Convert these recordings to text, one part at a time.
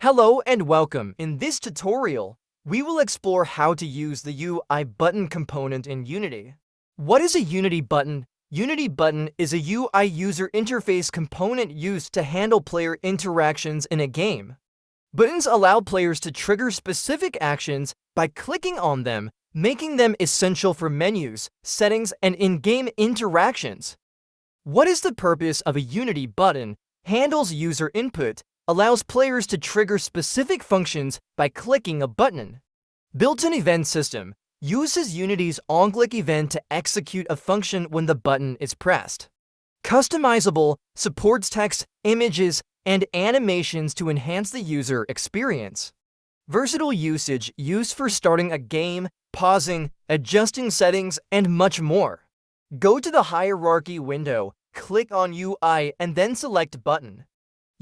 Hello and welcome. In this tutorial, we will explore how to use the UI button component in Unity. What is a Unity button? Unity button is a UI user interface component used to handle player interactions in a game. Buttons allow players to trigger specific actions by clicking on them, making them essential for menus, settings, and in-game interactions. What is the purpose of a Unity button? Handles user input, allows players to trigger specific functions by clicking a button. Built-in event system uses Unity's onclick event to execute a function when the button is pressed. Customizable supports text, images, and animations to enhance the user experience. Versatile usage used for starting a game, pausing, adjusting settings, and much more. Go to the hierarchy window, click on UI, and then select button.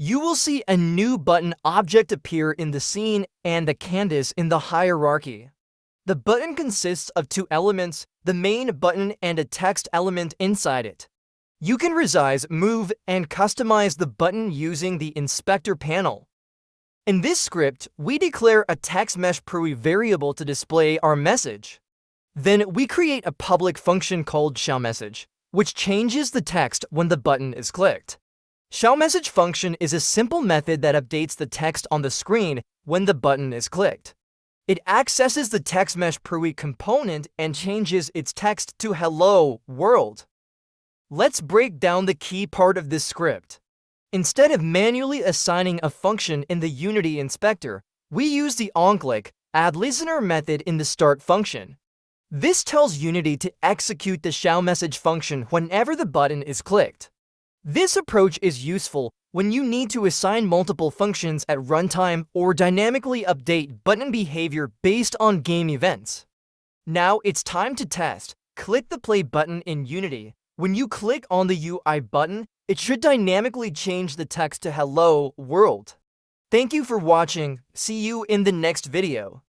You will see a new button object appear in the scene and the canvas in the hierarchy. The button consists of two elements, the main button and a text element inside it. You can resize, move, and customize the button using the inspector panel. In this script, we declare a text mesh prui variable to display our message. Then we create a public function called showMessage, which changes the text when the button is clicked. ShowMessage function is a simple method that updates the text on the screen when the button is clicked. It accesses the text mesh prui component and changes its text to Hello World. Let's break down the key part of this script. Instead of manually assigning a function in the Unity inspector, we use the onclick addListener method in the start function. This tells Unity to execute the showMessage function whenever the button is clicked. This approach is useful when you need to assign multiple functions at runtime or dynamically update button behavior based on game events. Now it's time to test. Click the play button in Unity. When you click on the UI button, it should dynamically change the text to Hello World. Thank you for watching. See you in the next video.